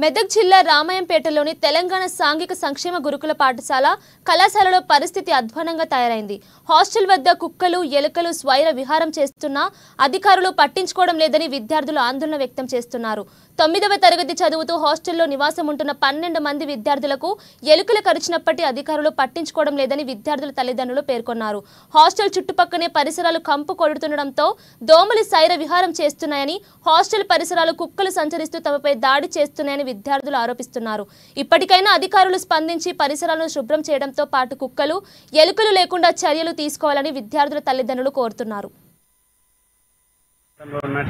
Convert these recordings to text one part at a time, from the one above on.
మెదక్ జిల్లా రామాయంపేటలోని తెలంగాణ సాంఘిక సంక్షేమ గురుకుల పాఠశాల కళాశాలలో పరిస్థితి అధ్వానంగా తయారైంది. హాస్టల్ వద్ద కుక్కలు, ఎలుకలు స్వైర విహారం చేస్తున్నా అధికారులు పట్టించుకోవడం లేదని విద్యార్థులు ఆందోళన వ్యక్తం చేస్తున్నారు. 9వ తరగతి చదువుతూ హాస్టల్లో నివాసం ఉంటున్న 12 మంది విద్యార్థులకు ఎలుకలు కరిచినప్పటికీ అధికారులు పట్టించుకోవడం లేదని విద్యార్థుల తల్లిదండ్రులు పేర్కొన్నారు. హాస్టల్ చుట్టుపక్కనే పరిసరాలు కంపు కొడుతుండటంతో దోమలు సైర విహారం చేస్తున్నాయని, హాస్టల్ పరిసరాలు కుక్కలు సంచరిస్తూ తమపై దాడి చేస్తున్నాయని విద్యార్థులు ఆరోపిస్తున్నారు. ఇప్పటికైనా అధికారులు స్పందించి పరిసరాలను శుభ్రం చేయడంతో పాటు కుక్కలు, ఎలుకలు లేకుండా చర్యలు తీసుకోవాలని విద్యార్థుల తల్లిదండ్రులు కోరుతున్నారు.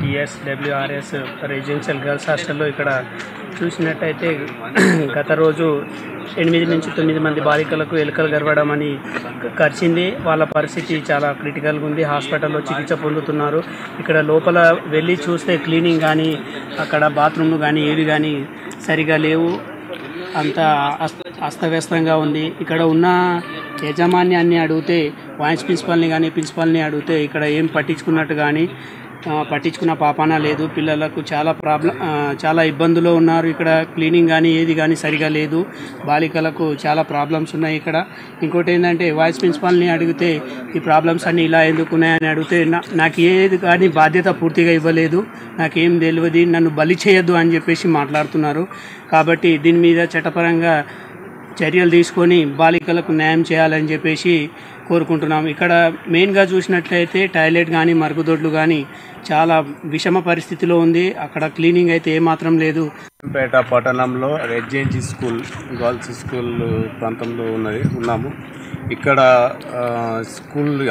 TSWRS రెసిడెన్షియల్ గర్ల్స్ హాస్టల్లో ఇక్కడ చూసినట్టయితే గత రోజు 8 నుంచి 9 మంది బాలికలకు ఎలుకలు గర్వడం అని కరిచింది. వాళ్ళ పరిస్థితి చాలా క్రిటికల్గా ఉంది. హాస్పిటల్లో చికిత్స పొందుతున్నారు. ఇక్కడ లోపల వెళ్ళి చూస్తే క్లీనింగ్ కానీ, అక్కడ బాత్రూమ్లు కానీ ఏవి కానీ సరిగా లేవు. అంతా అస్తవ్యస్తంగా ఉంది. ఇక్కడ ఉన్న యాజమాన్యాన్ని అడిగితే, వైస్ ప్రిన్సిపాల్ని అడిగితే ఇక్కడ ఏం పట్టించుకున్నట్టు కానీ పట్టించుకున్న పాపాన లేదు. పిల్లలకు చాలా ఇబ్బందులు ఉన్నారు. ఇక్కడ క్లీనింగ్ కానీ ఏది కానీ సరిగా లేదు. బాలికలకు చాలా ప్రాబ్లమ్స్ ఉన్నాయి. ఇక్కడ ఇంకోటి ఏంటంటే, వైస్ ప్రిన్సిపాల్ని అడిగితే ఈ ప్రాబ్లమ్స్ అన్నీ ఇలా ఎందుకు ఉన్నాయని అడిగితే నాకు ఏది కానీ బాధ్యత పూర్తిగా ఇవ్వలేదు, నాకేం తెలియదు, నన్ను బలి చేయొద్దు అని చెప్పేసి మాట్లాడుతున్నారు. కాబట్టి దీని మీద చట్టపరంగా చర్యలు తీసుకొని బాలికలకు న్యాయం చేయాలని చెప్పేసి కోరుకుంటున్నాం. ఇక్కడ మెయిన్గా చూసినట్లయితే టాయిలెట్ కానీ, మరుగుదొడ్లు కానీ చాలా విషమ పరిస్థితిలో ఉంది. అక్కడ క్లీనింగ్ అయితే ఏమాత్రం లేదు. పేట పట్టణంలో రెసిడెన్షియల్ స్కూల్ గర్ల్స్ స్కూల్ ప్రాంతంలో ఉన్నాము. ఇక్కడ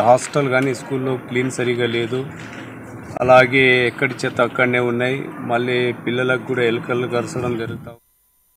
హాస్టల్ కానీ స్కూల్లో క్లీన్ సరిగా లేదు. అలాగే ఎక్కడి చెత్త అక్కడనే ఉన్నాయి. మళ్ళీ పిల్లలకు కూడా ఎలుకలు కరచడం జరుగుతాయి.